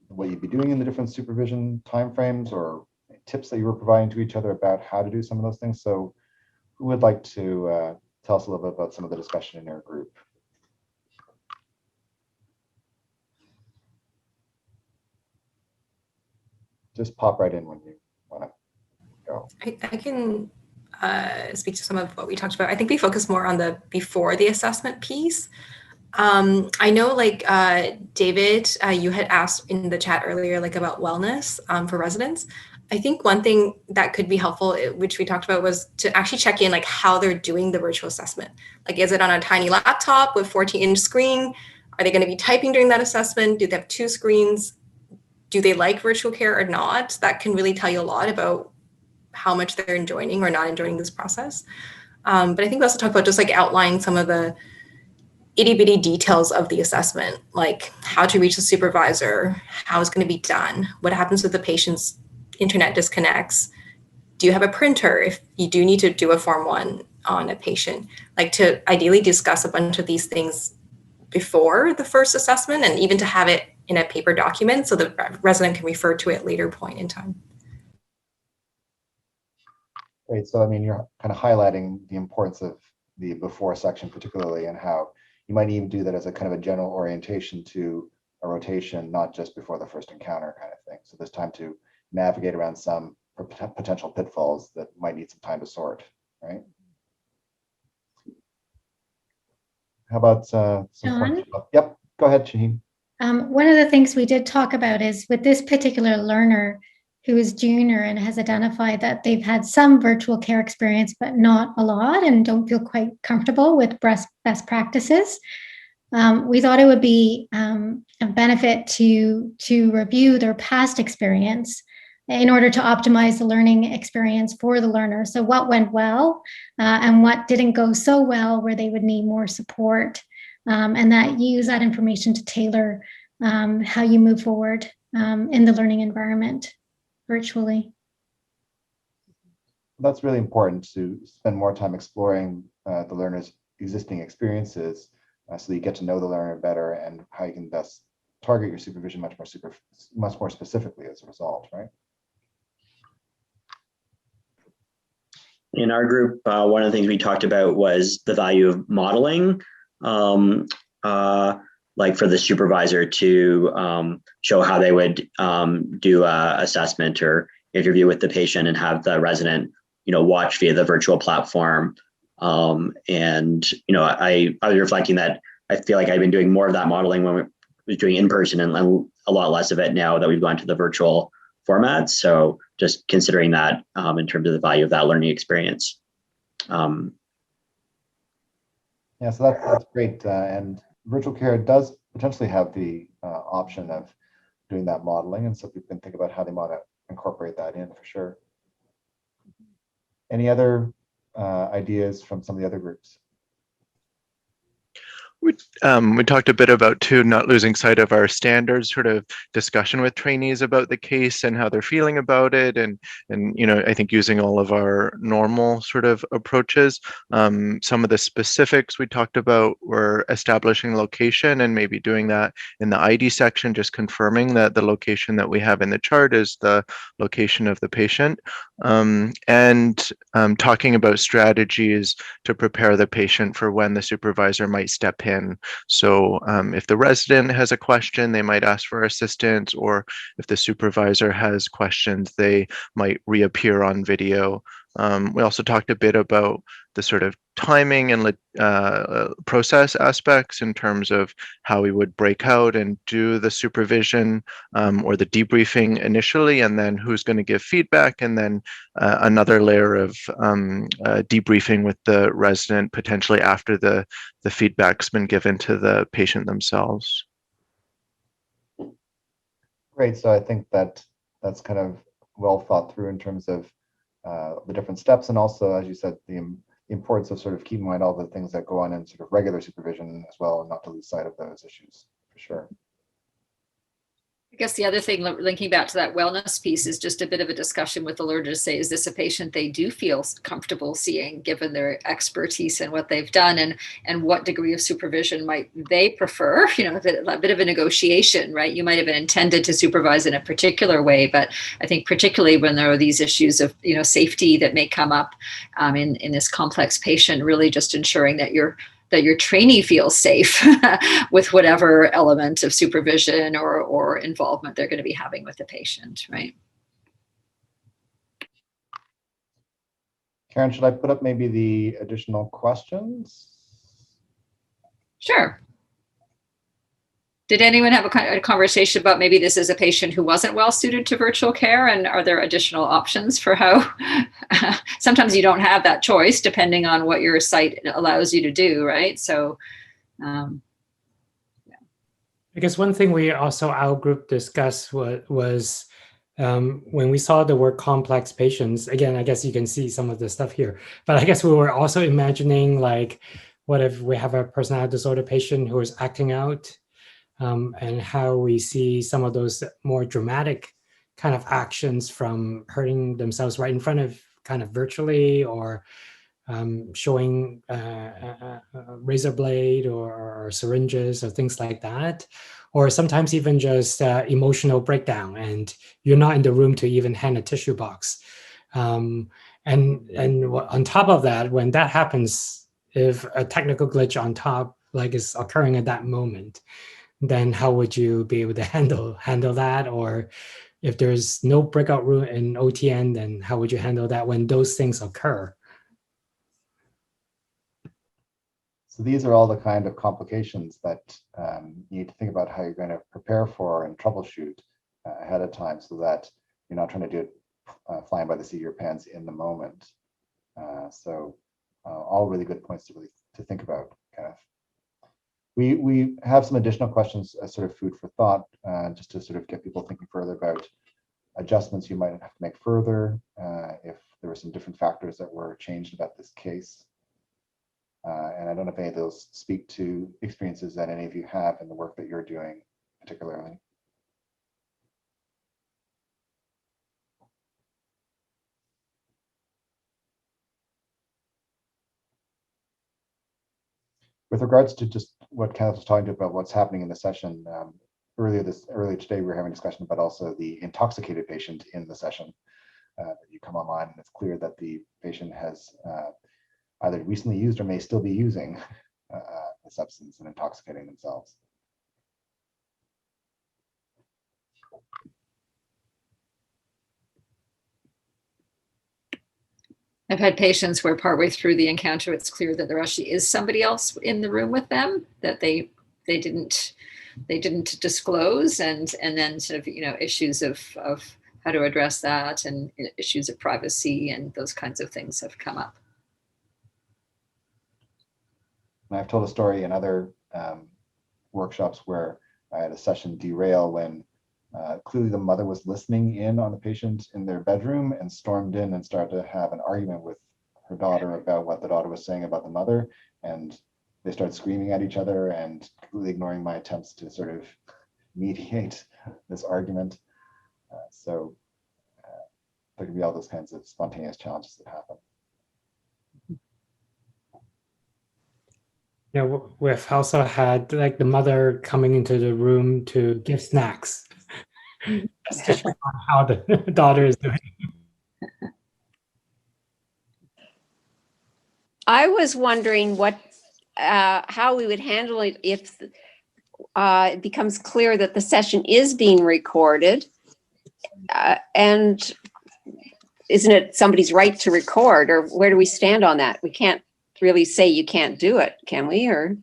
what you'd be doing in the different supervision timeframes or tips that you were providing to each other about how to do some of those things. So who would like to tell us a little bit about some of the discussion in your group? Just pop right in when you want to go. I can speak to some of what we talked about. I think we focus more on the before the assessment piece. I know, like David, you had asked in the chat earlier, like about wellness for residents. I think one thing that could be helpful, which we talked about, was to actually check in like how they're doing the virtual assessment. Like, is it on a tiny laptop with 14-inch screen? Are they going to be typing during that assessment? Do they have 2 screens? Do they like virtual care or not? That can really tell you a lot about how much they're enjoying or not enjoying this process. But I think we also talk about just like outlining some of the itty bitty details of the assessment, like how to reach the supervisor, how it's going to be done, what happens if the patient's internet disconnects, do you have a printer if you do need to do a Form 1 on a patient, like to ideally discuss a bunch of these things before the first assessment and even to have it in a paper document so the resident can refer to it later point in time. Great. So, I mean, you're kind of highlighting the importance of the before section particularly, and how you might even do that as a kind of a general orientation to a rotation, not just before the first encounter kind of thing. So there's time to navigate around some potential pitfalls that might need some time to sort, right? How about some John? Yep, go ahead, Shaheen. One of the things we did talk about is with this particular learner who is junior and has identified that they've had some virtual care experience, but not a lot, and don't feel quite comfortable with best practices. We thought it would be a benefit to review their past experience in order to optimize the learning experience for the learner. So what went well and what didn't go so well, where they would need more support, and that use that information to tailor how you move forward in the learning environment virtually. That's really important, to spend more time exploring the learner's existing experiences so that you get to know the learner better and how you can best target your supervision much more specifically as a result, right? In our group, one of the things we talked about was the value of modeling, like for the supervisor to show how they would do a assessment or interview with the patient, and have the resident, watch via the virtual platform. And, I was reflecting that I feel like I've been doing more of that modeling when we was doing in person, and a lot less of it now that we've gone to the virtual format. So just considering that in terms of the value of that learning experience. Yeah, so that's great. And virtual care does potentially have the option of doing that modeling. And so people can think about how they might incorporate that in for sure. Any other ideas from some of the other groups? We talked a bit about too, not losing sight of our standard sort of discussion with trainees about the case and how they're feeling about it, and I think using all of our normal sort of approaches. Some of the specifics we talked about were establishing location and maybe doing that in the ID section, just confirming that the location that we have in the chart is the location of the patient, and talking about strategies to prepare the patient for when the supervisor might step in. So if the resident has a question, they might ask for assistance, or if the supervisor has questions, they might reappear on video. We also talked a bit about the sort of timing and process aspects in terms of how we would break out and do the supervision or the debriefing initially, and then who's going to give feedback, and then another layer of debriefing with the resident potentially after the feedback's been given to the patient themselves. Great. So I think that's kind of well thought through in terms of the different steps, and also, as you said, the importance of sort of keeping in mind all the things that go on in sort of regular supervision as well, and not to lose sight of those issues for sure. I guess the other thing, linking back to that wellness piece, is just a bit of a discussion with the learner to say, is this a patient they do feel comfortable seeing, given their expertise and what they've done, and what degree of supervision might they prefer? A bit of a negotiation, right? You might have been intended to supervise in a particular way, but I think particularly when there are these issues of, safety that may come up in this complex patient, really just ensuring that your trainee feels safe with whatever element of supervision or involvement they're going to be having with the patient, right? Karen, should I put up maybe the additional questions? Sure. Did anyone have a conversation about maybe this is a patient who wasn't well suited to virtual care, and are there additional options for how sometimes you don't have that choice depending on what your site allows you to do, right? So yeah. I guess one thing we also, our group discussed was when we saw the word complex patients, again, I guess you can see some of the stuff here, but I guess we were also imagining, like, what if we have a personality disorder patient who is acting out, and how we see some of those more dramatic kind of actions, from hurting themselves right in front of kind of virtually, or showing a razor blade or syringes or things like that, or sometimes even just emotional breakdown, and you're not in the room to even hand a tissue box. And on top of that, when that happens, if a technical glitch on top like is occurring at that moment, then how would you be able to handle that? Or if there's no breakout room in OTN, then how would you handle that when those things occur? So these are all the kind of complications that you need to think about how you're going to prepare for and troubleshoot ahead of time, so that you're not trying to do it flying by the seat of your pants in the moment. So all really good points to think about, Kenneth. We have some additional questions as sort of food for thought, just to sort of get people thinking further about adjustments you might have to make further if there were some different factors that were changed about this case. And I don't know if any of those speak to experiences that any of you have in the work that you're doing particularly. With regards to just what Kenneth was talking about, what's happening in the session, earlier today we were having a discussion about also the intoxicated patient in the session. You come online and it's clear that the patient has either recently used or may still be using the substance and intoxicating themselves. I've had patients where partway through the encounter, it's clear that there actually is somebody else in the room with them that they didn't disclose, and then sort of, you know, issues of how to address that and issues of privacy and those kinds of things have come up. And I've told a story in other workshops where I had a session derail when clearly the mother was listening in on the patient in their bedroom and stormed in and started to have an argument with her daughter about what the daughter was saying about the mother. And they started screaming at each other and completely ignoring my attempts to sort of mediate this argument. So there can be all those kinds of spontaneous challenges that happen. Yeah, we've also had like the mother coming into the room to give snacks. Just to check on how the daughter is doing. I was wondering how we would handle it if it becomes clear that the session is being recorded, and isn't it somebody's right to record, or where do we stand on that? We can't really say you can't do it, can we? Or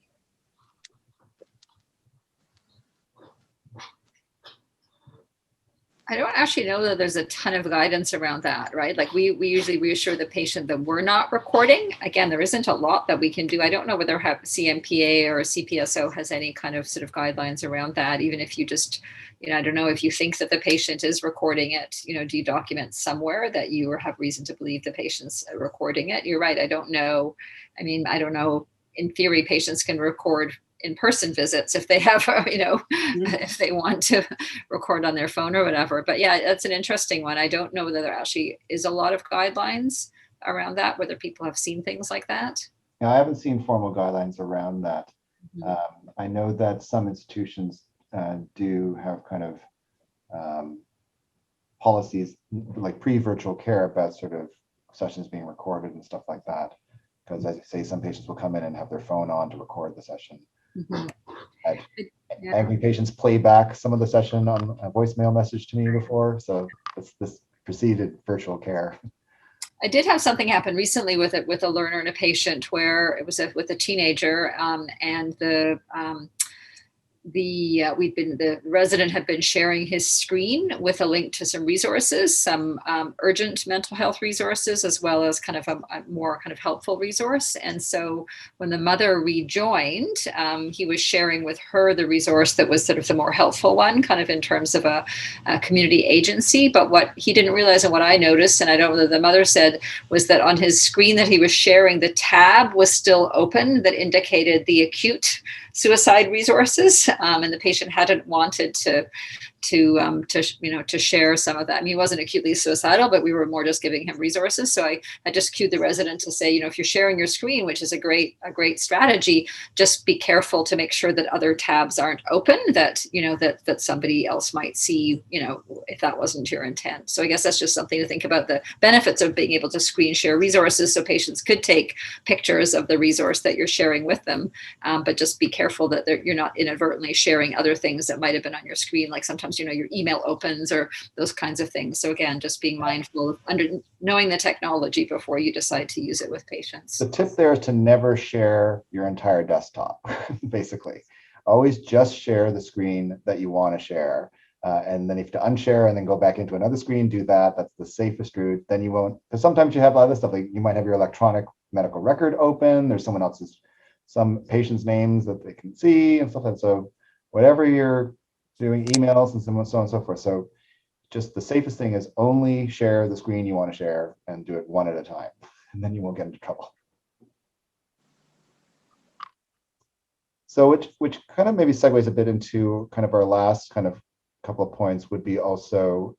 I don't actually know that there's a ton of guidance around that, right? Like we usually reassure the patient that we're not recording. Again, there isn't a lot that we can do. I don't know whether CMPA or CPSO has any kind of sort of guidelines around that. Even if you just, you know, I don't know if you think that the patient is recording it, you know, do you document somewhere that you have reason to believe the patient's recording it? You're right. I don't know. I mean, I don't know. In theory, patients can record in-person visits if they have, you know, if they want to record on their phone or whatever. But yeah, that's an interesting one. I don't know whether there actually is a lot of guidelines around that, whether people have seen things like that. Yeah, I haven't seen formal guidelines around that. I know that some institutions do have kind of policies like pre-virtual care about sort of sessions being recorded and stuff like that. Because as you say, some patients will come in and have their phone on to record the session. I've had patients play back some of the session on a voicemail message to me before. So this preceded virtual care. I did have something happen recently with a learner and a patient where it was with a teenager, and the resident had been sharing his screen with a link to some resources, some urgent mental health resources, as well as kind of a more kind of helpful resource. And so when the mother rejoined, he was sharing with her the resource that was sort of the more helpful one, kind of in terms of a community agency. But what he didn't realize, and what I noticed, and I don't know whether the mother said, was that on his screen that he was sharing, the tab was still open that indicated the acute suicide resources, and the patient hadn't wanted to to share some of that. I mean, he wasn't acutely suicidal, but we were more just giving him resources. So I just cued the resident to say, if you're sharing your screen, which is a great strategy, just be careful to make sure that other tabs aren't open, that that somebody else might see, if that wasn't your intent. So I guess that's just something to think about, the benefits of being able to screen share resources so patients could take pictures of the resource that you're sharing with them. But just be careful that you're not inadvertently sharing other things that might have been on your screen, like sometimes your email opens or those kinds of things. So again, just being mindful of knowing the technology before you decide to use it with patients. The tip there is to never share your entire desktop, basically. Always just share the screen that you want to share. And then if you have to unshare and then go back into another screen, do that. That's the safest route. Then you won't, because sometimes you have other stuff, like you might have your electronic medical record open. There's some patient's names that they can see and stuff like that. So whatever you're doing, emails and so on and so forth. So just the safest thing is only share the screen you want to share and do it one at a time, and then you won't get into trouble. So which kind of maybe segues a bit into kind of our last kind of couple of points, would be also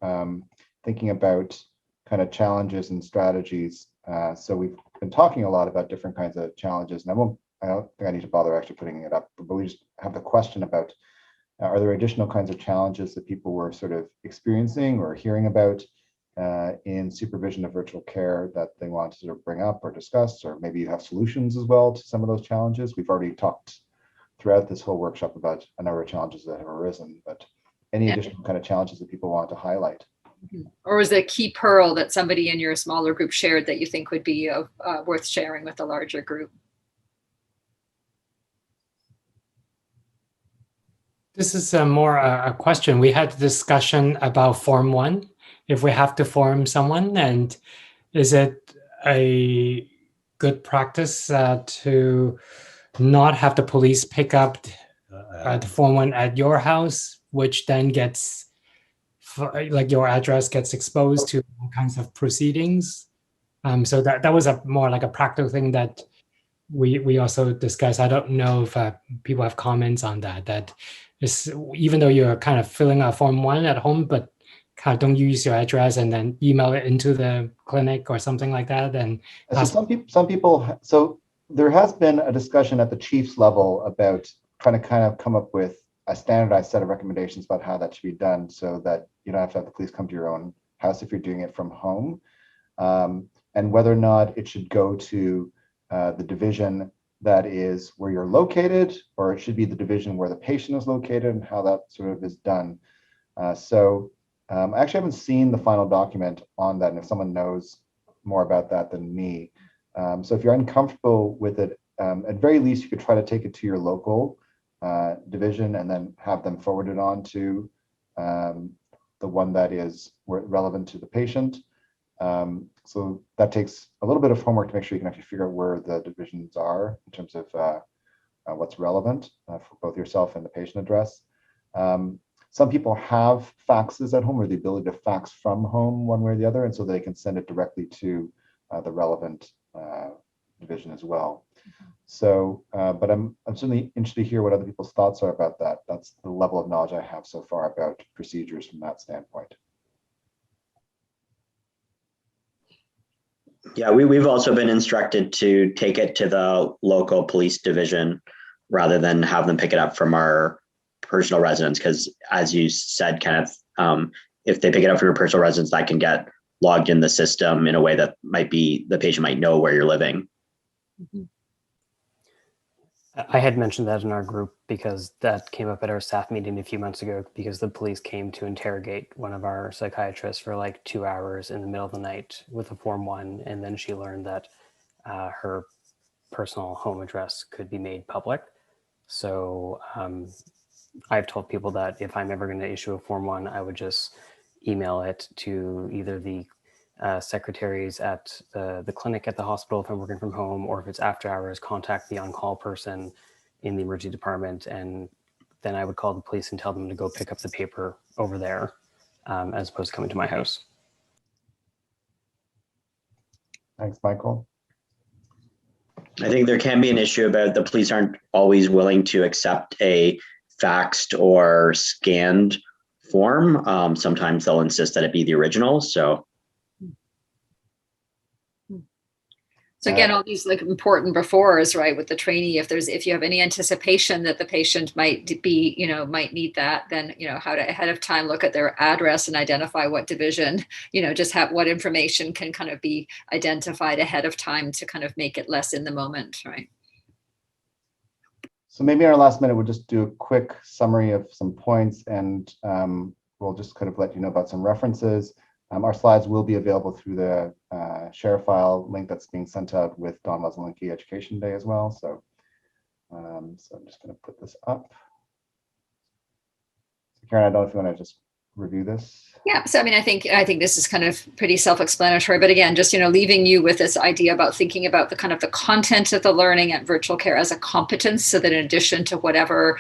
thinking about kind of challenges and strategies. So we've been talking a lot about different kinds of challenges, and I don't think I need to bother actually putting it up, but we just have the question about, are there additional kinds of challenges that people were sort of experiencing or hearing about in supervision of virtual care that they want to sort of bring up or discuss, or maybe you have solutions as well to some of those challenges? We've already talked throughout this whole workshop about a number of challenges that have arisen, but any additional kind of challenges that people want to highlight? Or was there a key pearl that somebody in your smaller group shared that you think would be worth sharing with a larger group? This is more a question. We had a discussion about Form 1, if we have to form someone, and is it a good practice to not have the police pick up the Form 1 at your house, which then gets, like, your address gets exposed to all kinds of proceedings? So that was more like a practical thing that we also discussed. I don't know if people have comments on that is, even though you're kind of filling out Form 1 at home, but kind of don't use your address and then email it into the clinic or something like that. And so some people, so there has been a discussion at the chief's level about trying to kind of come up with a standardized set of recommendations about how that should be done, so that you don't have to have the police come to your own house if you're doing it from home, and whether or not it should go to the division that is where you're located, or it should be the division where the patient is located, and how that sort of is done. I actually haven't seen the final document on that, and if someone knows more about that than me. So if you're uncomfortable with it, at very least, you could try to take it to your local division and then have them forward it on to the one that is relevant to the patient. So that takes a little bit of homework to make sure you can actually figure out where the divisions are in terms of what's relevant for both yourself and the patient address. Some people have faxes at home, or the ability to fax from home one way or the other, and so they can send it directly to the relevant division as well. So, but I'm certainly interested to hear what other people's thoughts are about that. That's the level of knowledge I have so far about procedures from that standpoint. Yeah, we've also been instructed to take it to the local police division rather than have them pick it up from our personal residence, because as you said, Kenneth, if they pick it up from your personal residence, that can get logged in the system in a way that might be, the patient might know where you're living. Mm-hmm. I had mentioned that in our group because that came up at our staff meeting a few months ago, because the police came to interrogate one of our psychiatrists for like 2 hours in the middle of the night with a Form 1. And then she learned that her personal home address could be made public. So I've told people that if I'm ever going to issue a Form 1, I would just email it to either the secretaries at the clinic at the hospital if I'm working from home, or if it's after hours, contact the on-call person in the emergency department, and then I would call the police and tell them to go pick up the paper over there, as opposed to coming to my house. Thanks, Michael. I think there can be an issue about the police aren't always willing to accept a faxed or scanned form. Sometimes they'll insist that it be the original. So again, all these like important befores, right, with the trainee, if you have any anticipation that the patient might be, might need that, then, how to ahead of time look at their address and identify what division, just have what information can kind of be identified ahead of time to kind of make it less in the moment, right? So maybe in our last minute, we'll just do a quick summary of some points, and we'll just kind of let you know about some references. Our slides will be available through the share file link that's being sent out with Don Wesleyanki Education Day as well. So, I'm just going to put this up. So Karen, I don't know if you want to just review this. Yeah, so I mean, I think this is kind of pretty self-explanatory, but again, just leaving you with this idea about thinking about the kind of the content of the learning at virtual care as a competence, so that in addition to whatever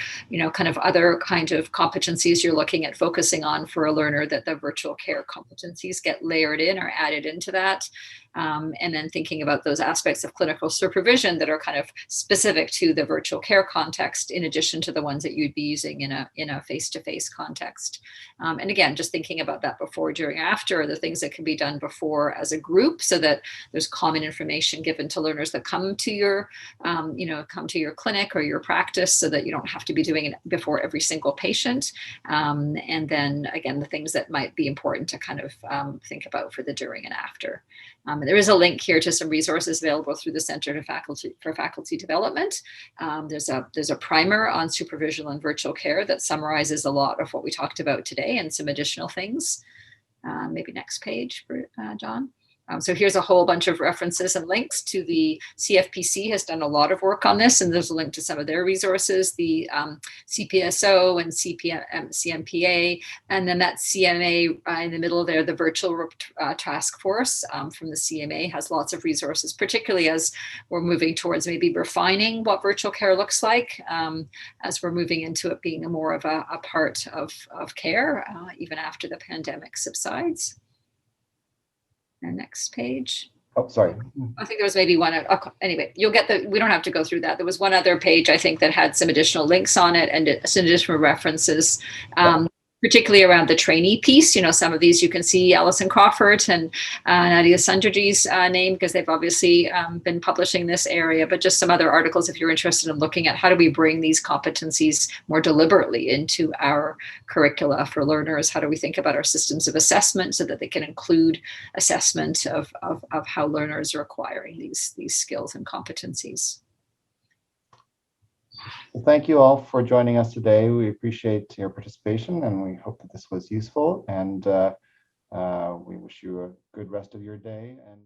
kind of other kind of competencies you're looking at focusing on for a learner, that the virtual care competencies get layered in or added into that. And then thinking about those aspects of clinical supervision that are kind of specific to the virtual care context, in addition to the ones that you'd be using in a face-to-face context. And again, just thinking about that before, during, after, the things that can be done before as a group, so that there's common information given to learners that come to your, come to your clinic or your practice, so that you don't have to be doing it before every single patient. And then again, the things that might be important to kind of think about for the during and after. There is a link here to some resources available through the Center for Faculty Development. There's a primer on supervision and virtual care that summarizes a lot of what we talked about today and some additional things. Maybe next page, John. So here's a whole bunch of references and links to the CFPC has done a lot of work on this, and there's a link to some of their resources, the CPSO and CMPA, and then that CMA in the middle there, the virtual task force from the CMA has lots of resources, particularly as we're moving towards maybe refining what virtual care looks like, as we're moving into it being more of a part of care, even after the pandemic subsides. And next page. Oh, sorry. I think there was maybe one. Anyway, you'll get we don't have to go through that. There was one other page, I think, that had some additional links on it and some additional references, particularly around the trainee piece. Some of these you can see Alison Crawford and Nadia Sundarji's name, because they've obviously been publishing this area, but just some other articles if you're interested in looking at how do we bring these competencies more deliberately into our curricula for learners. How do we think about our systems of assessment so that they can include assessment of how learners are acquiring these skills and competencies. Well, thank you all for joining us today. We appreciate your participation, and we hope that this was useful, and we wish you a good rest of your day. And